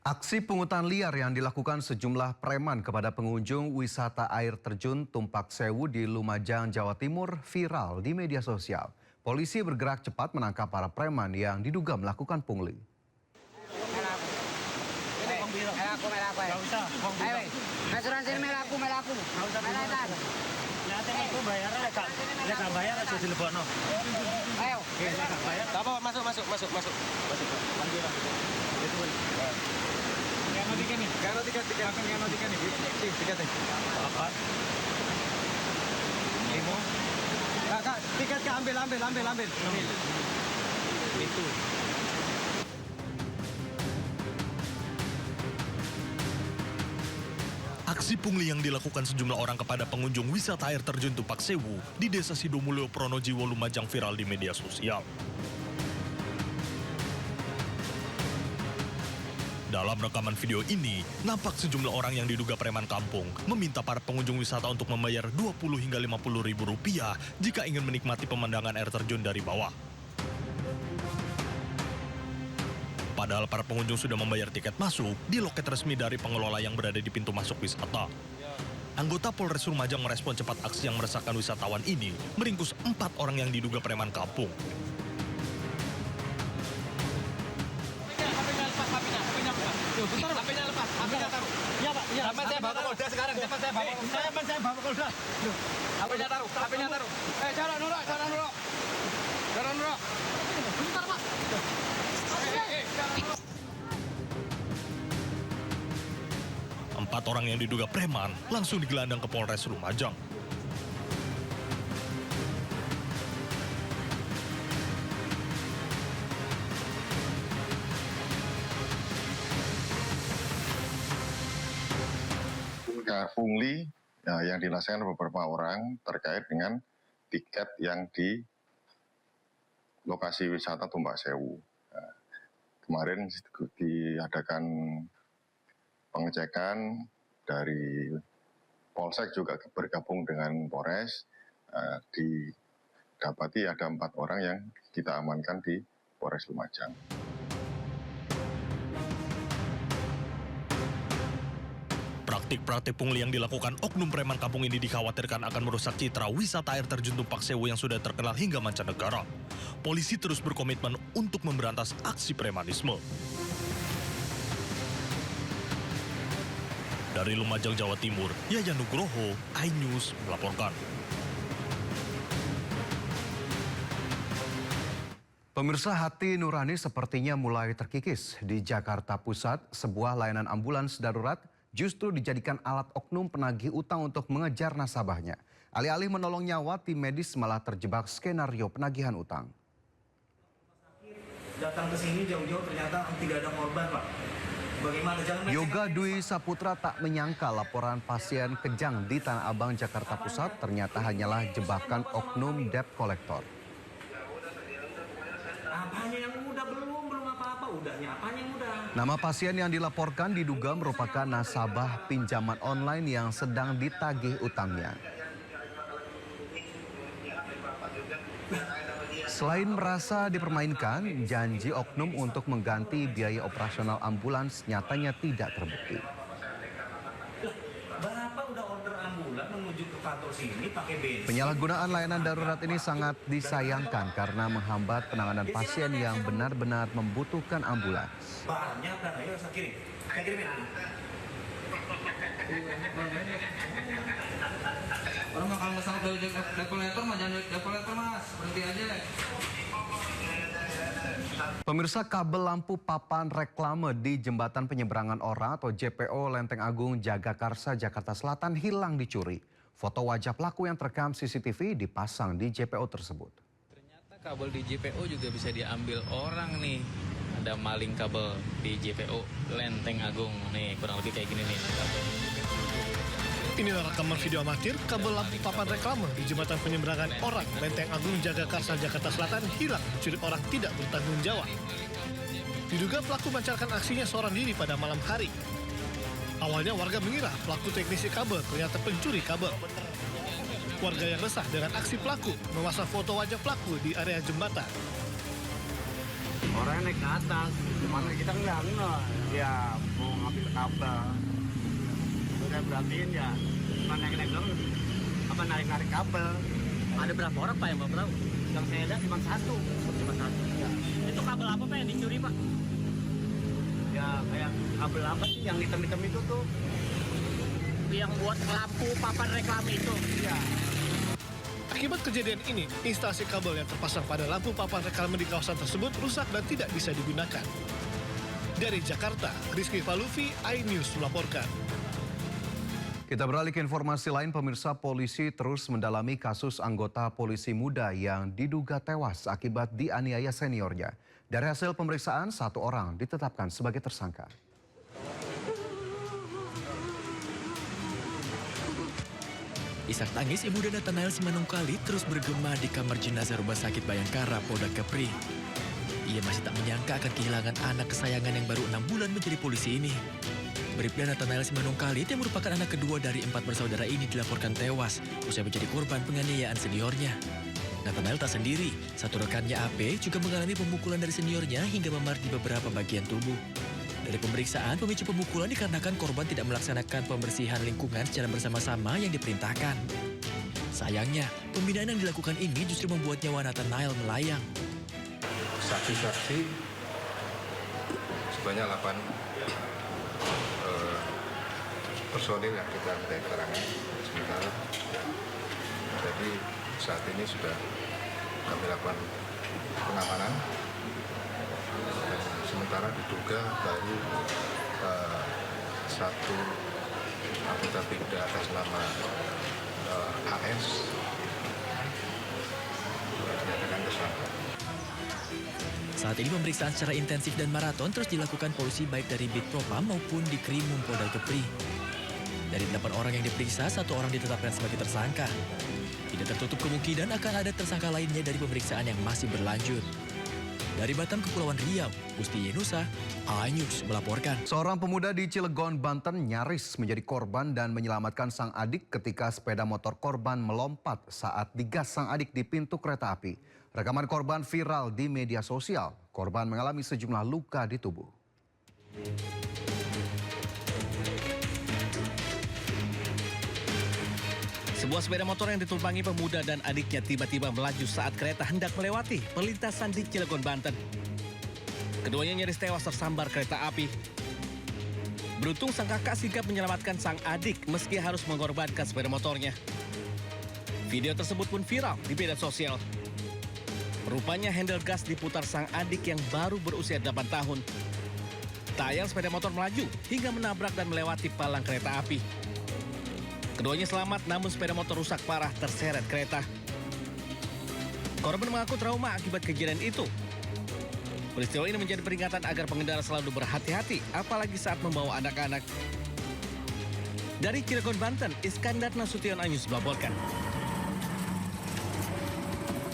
Aksi pungutan liar yang dilakukan sejumlah preman kepada pengunjung wisata air terjun Tumpak Sewu di Lumajang, Jawa Timur viral di media sosial. Polisi bergerak cepat menangkap para preman yang diduga melakukan pungli. Tiket ambil. Itu. Aksi pungli yang dilakukan sejumlah orang kepada pengunjung wisata air terjun Tumpak Sewu di Desa Sidomulyo, Pronojiwo, Lumajang viral di media sosial. Dalam rekaman video ini, nampak sejumlah orang yang diduga preman kampung meminta para pengunjung wisata untuk membayar 20 hingga 50 ribu rupiah jika ingin menikmati pemandangan air terjun dari bawah. Padahal para pengunjung sudah membayar tiket masuk di loket resmi dari pengelola yang berada di pintu masuk wisata. Anggota Polres Lumajang merespon cepat aksi yang meresahkan wisatawan ini, meringkus 4 orang yang diduga preman kampung. HP-nya lepas, HP-nya taruh. Iya, Pak. Iya. Sampai saya bawa ke Polda sekarang. Sampai saya bawa ke Polda. HP-nya taruh. Jangan nuruk. Bentar, Pak. Empat orang yang diduga preman langsung digelandang ke Polres Lumajang. Pungli yang dilaksanakan beberapa orang terkait dengan tiket yang di lokasi wisata Tumpak Sewu. Kemarin diadakan pengecekan dari Polsek juga bergabung dengan Polres. Didapati ada 4 orang yang kita amankan di Polres Lumajang. Praktik-praktik pungli yang dilakukan oknum preman kampung ini dikhawatirkan akan merusak citra wisata air terjun Tumpak Sewu yang sudah terkenal hingga mancanegara. Polisi terus berkomitmen untuk memberantas aksi premanisme. Dari Lumajang, Jawa Timur, Yayan Nugroho, iNews melaporkan. Pemirsa, hati nurani sepertinya mulai terkikis. Di Jakarta Pusat, sebuah layanan ambulans darurat justru dijadikan alat oknum penagih utang untuk mengejar nasabahnya. Alih-alih menolong nyawa, tim medis malah terjebak skenario penagihan utang. Datang ke sini jauh-jauh ternyata tidak ada korban, Pak. Bagaimana? Yoga Dwi Saputra tak menyangka laporan pasien kejang di Tanah Abang, Jakarta Pusat ternyata hanyalah jebakan oknum debt collector. Apanya yang mudah? Belum apa-apa udahnya. Apanya yang mudah? Nama pasien yang dilaporkan diduga merupakan nasabah pinjaman online yang sedang ditagih utangnya. Selain merasa dipermainkan, janji oknum untuk mengganti biaya operasional ambulans nyatanya tidak terbukti. Bapak udah order ambulans menuju ke kantor sini pakai bensin. Penyalahgunaan layanan darurat ini sangat disayangkan karena menghambat penanganan pasien yang benar-benar membutuhkan ambulans. Banyak kan, ayo saya kirim. Saya kirimin. Orang mah kalau misalnya dari dekolektor mah jangan dekolektor, Mas, berhenti aja. Pemirsa, kabel lampu papan reklame di Jembatan Penyeberangan Orang atau JPO Lenteng Agung Jagakarsa, Jakarta Selatan hilang dicuri. Foto wajah pelaku yang terekam CCTV dipasang di JPO tersebut. Ternyata kabel di JPO juga bisa diambil orang nih. Ada maling kabel di JPO Lenteng Agung. Nih, kurang lebih kayak gini nih. Inilah rekaman video amatir kabel lampu papan reklame di Jembatan Penyeberangan Orang Lenteng Agung Jagakarsa, Jakarta Selatan hilang dicuri orang tidak bertanggung jawab. Diduga pelaku melancarkan aksinya seorang diri pada malam hari. Awalnya warga mengira pelaku teknisi kabel ternyata pencuri kabel. Warga yang resah dengan aksi pelaku memasang foto wajah pelaku di area jembatan. Orangnya naik ke atas, mana kita nggak, ya ngambil kabel. Udah berartiin ya, cuma naik-naik doang, apa narik-narik kabel. Ada berapa orang Pak yang bawa perahu? Yang saya lihat cuma satu. Cuma satu. Ya. Itu kabel apa Pak yang dicuri Pak? Ya kayak kabel apa sih yang hitam-hitam itu tuh? Yang buat lampu papan reklame itu. Iya. Akibat kejadian ini, instalasi kabel yang terpasang pada lampu papan reklame di kawasan tersebut rusak dan tidak bisa digunakan. Dari Jakarta, Rizky Falufi, iNews melaporkan. Kita beralih ke informasi lain, pemirsa. Polisi terus mendalami kasus anggota polisi muda yang diduga tewas akibat dianiaya seniornya. Dari hasil pemeriksaan, 1 orang ditetapkan sebagai tersangka. Isak tangis Ibu dan Nathanael Simanungkali terus bergema di kamar jenazah Rumah Sakit Bayangkara, Polda Kepri. Ia masih tak menyangka akan kehilangan anak kesayangan yang baru 6 bulan menjadi polisi ini. Bribda Nathanael Simanungkali yang merupakan anak kedua dari 4 bersaudara ini dilaporkan tewas usai menjadi korban penganiayaan seniornya. Nathanael tak sendiri, satu rekannya AP juga mengalami pemukulan dari seniornya hingga memar di beberapa bagian tubuh. Dari pemeriksaan, pemicu pemukulan dikarenakan korban tidak melaksanakan pembersihan lingkungan secara bersama-sama yang diperintahkan. Sayangnya, pembinaan yang dilakukan ini justru membuat nyawa Nathanael melayang. Saksi-saksi sebanyak 8 personil yang kita minta keterangan sementara. Jadi saat ini sudah kami lakukan pengamanan. Sementara diduga baru satu anggota Bribda atas nama AS dinyatakan tersangka. Saat ini pemeriksaan secara intensif dan maraton terus dilakukan polisi baik dari Bid Propam maupun di Krimum Polda Kepri. Dari 8 orang yang diperiksa, 1 orang ditetapkan sebagai tersangka. Tidak tertutup kemungkinan akan ada tersangka lainnya dari pemeriksaan yang masih berlanjut. Dari Batam, Kepulauan Riau, Gusti Yenusa, iNews melaporkan. Seorang pemuda di Cilegon, Banten nyaris menjadi korban dan menyelamatkan sang adik ketika sepeda motor korban melompat saat digas sang adik di pintu kereta api. Rekaman korban viral di media sosial. Korban mengalami sejumlah luka di tubuh. Sebuah sepeda motor yang ditumpangi pemuda dan adiknya tiba-tiba melaju saat kereta hendak melewati perlintasan di Cilegon, Banten. Keduanya nyaris tewas tersambar kereta api. Beruntung sang kakak sigap menyelamatkan sang adik meski harus mengorbankan sepeda motornya. Video tersebut pun viral di media sosial. Rupanya handle gas diputar sang adik yang baru berusia 8 tahun. Tayang sepeda motor melaju hingga menabrak dan melewati palang kereta api. Keduanya selamat, namun sepeda motor rusak parah terseret kereta. Korban mengaku trauma akibat kejadian itu. Peristiwa ini menjadi peringatan agar pengendara selalu berhati-hati, apalagi saat membawa anak-anak. Dari Cilegon, Banten, Iskandar Nasution, iNews melaporkan.